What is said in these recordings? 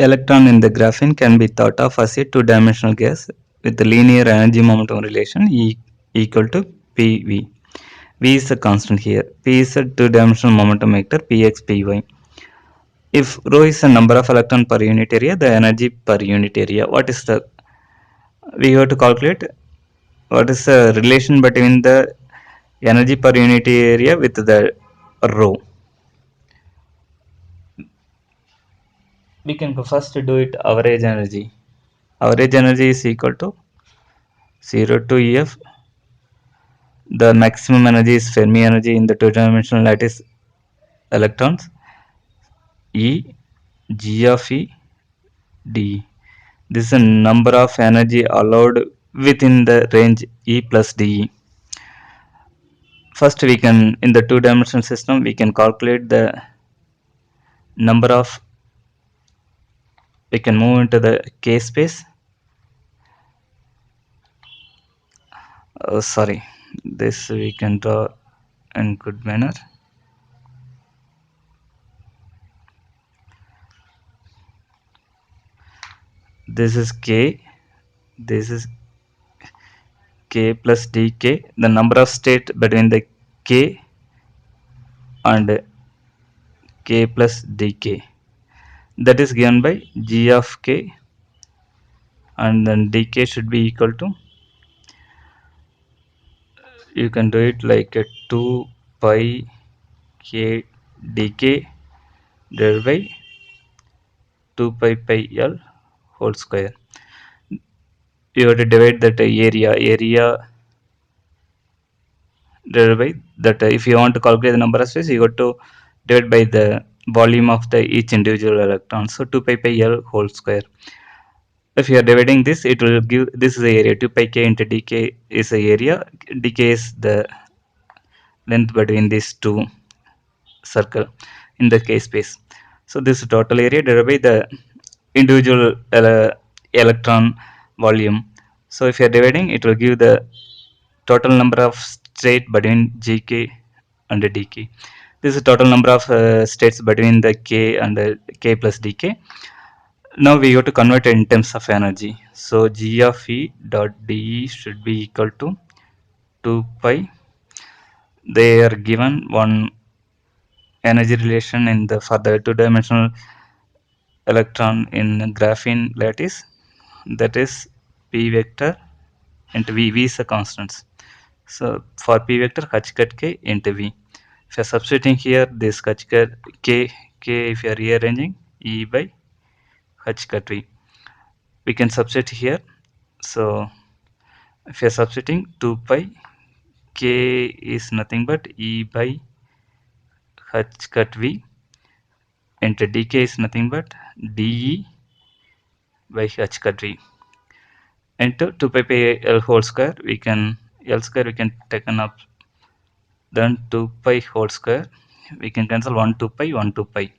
Electron in the graphene can be thought of as a two-dimensional gas with the linear energy momentum relation equal to PV. V is a constant here. P is a two-dimensional momentum vector Px Py. If rho is the number of electron per unit area, the energy per unit area. What is the we have to calculate what is the relation between the energy per unit area with the rho. We can first do it average energy. Average energy is equal to 0 to EF. The maximum energy is Fermi energy in the two-dimensional lattice electrons. E G of E D. This is the number of energy allowed within the range E plus dE. First we can, in the two-dimensional system, we can calculate the number of, we can move into the K space. Sorry, this we can draw in good manner. This is K, this is K plus dk, the number of state between the K and K plus dk, that is given by G of K, and then dk should be equal to, you can do it like a 2 pi k dk divided by 2 pi pi l whole square. You have to divide that area divided by that. If you want to calculate the number of states, you have to divide by the volume of the each individual electron. So 2 pi pi l whole square. If you are dividing this, it will give, this is the area, 2 pi k into dk is the area, dk is the length between these two circle in the K space. So this total area divided by the individual electron volume. So if you are dividing, it will give the total number of state between gk and dk. This is total number of states between the k and the k plus dk. Now we have to convert it in terms of energy. So g of e dot de should be equal to 2 pi. They are given one energy relation in the for the two-dimensional electron in graphene lattice, that is p vector into v is a constants. So for p vector h cut k into v. If you are substituting here this h cut k if you are rearranging e by h cut v, we can substitute here. So if you are substituting 2 pi k is nothing but e by h cut v into dk is nothing but de by h cut v into 2 pi pi l whole square. We can l square we can taken up, then 2 pi whole square we can cancel 1 2 pi 1 2 pi.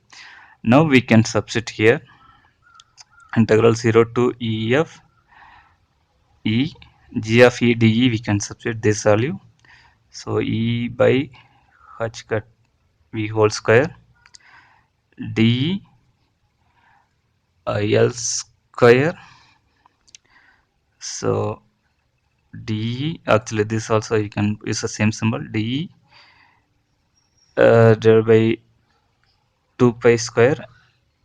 Now we can substitute here integral 0 to e of e g of e de, we can substitute this value. So e by h cut v whole square de l square. So de, actually this also you can use the same symbol, de divided by 2 pi square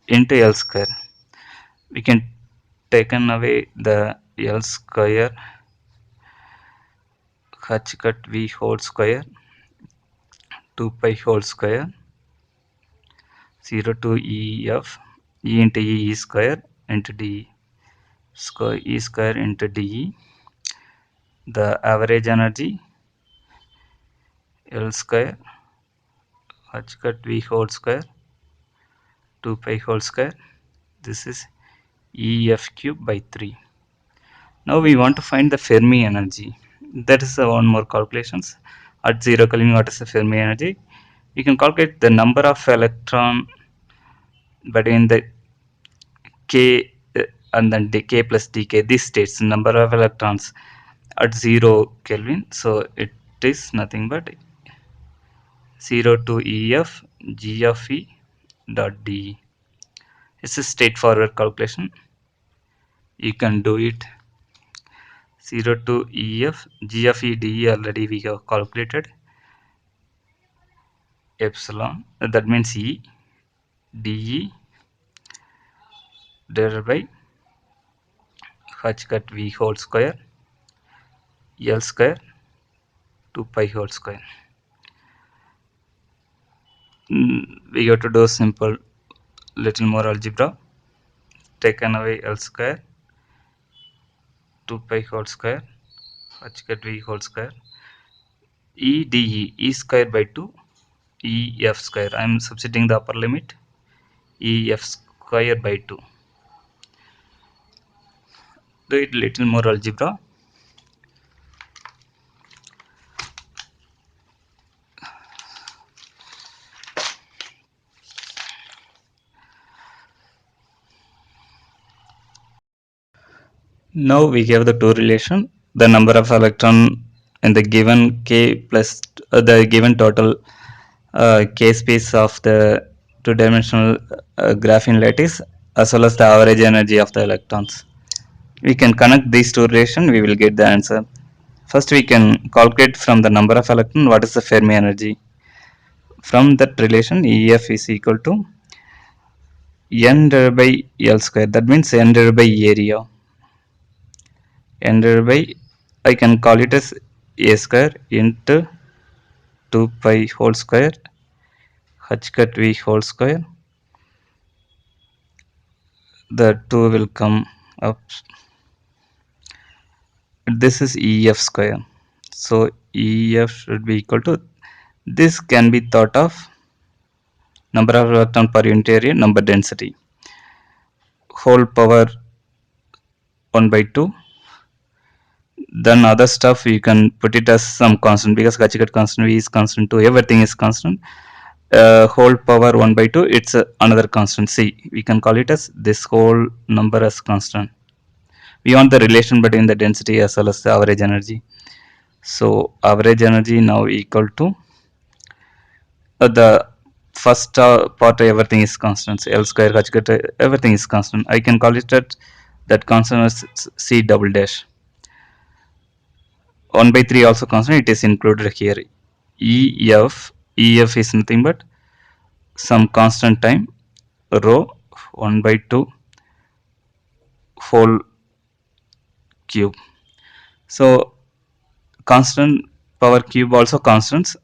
into l square. We can taken away the l square h cut v whole square 2 pi whole square 0 to e of e into e square into d square e square into de. The average energy l square h cut v whole square 2 pi whole square, this is ef cube by 3. Now we want to find the Fermi energy. That is one more calculations. At 0 Kelvin, what is the Fermi energy? You can calculate the number of electron between the k and then the k plus dk. This states number of electrons at 0 Kelvin. So it is nothing but 0 to ef g of e dot de. It's a straightforward calculation. You can do it. 0 to EF, G of E dE already we have calculated. Epsilon, that means E dE divided by h cut V whole square L square 2 pi whole square. We have to do simple little more algebra. Taken away L square 2 pi whole square h cut V whole square E dE E square by 2 E f square. I am substituting the upper limit E f square by 2. Do it little more algebra. Now we have the two relation, the number of electron in the given k plus the given total k space of the two-dimensional graphene lattice as well as the average energy of the electrons. We can connect these two relation, we will get the answer. First we can calculate from the number of electron what is the Fermi energy. From that relation EF is equal to n divided by L square, that means n divided by area. N divided by, I can call it as a square into 2 pi whole square h cut V whole square. The 2 will come up. This is EF square. So EF should be equal to, this can be thought of number of electron per unit area, number density, whole power 1 by 2. Then other stuff you can put it as some constant, because Kachikat constant, V is constant 2, everything is constant. Whole power 1 by 2, it's another constant C. We can call it as this whole number as constant. We want the relation between the density as well as the average energy. So average energy now equal to the first part, everything is constant. L square, H cut, everything is constant. I can call it that constant as C double dash. 1 by 3 also constant, it is included here. EF is nothing but some constant time rho 1 by 2 whole cube. So constant power cube also constants.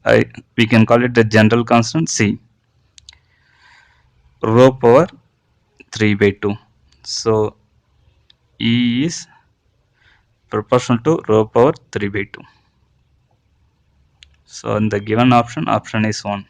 We can call it the general constant C. Rho power 3 by 2. So E is proportional to rho power 3 by 2. So in the given option is 1.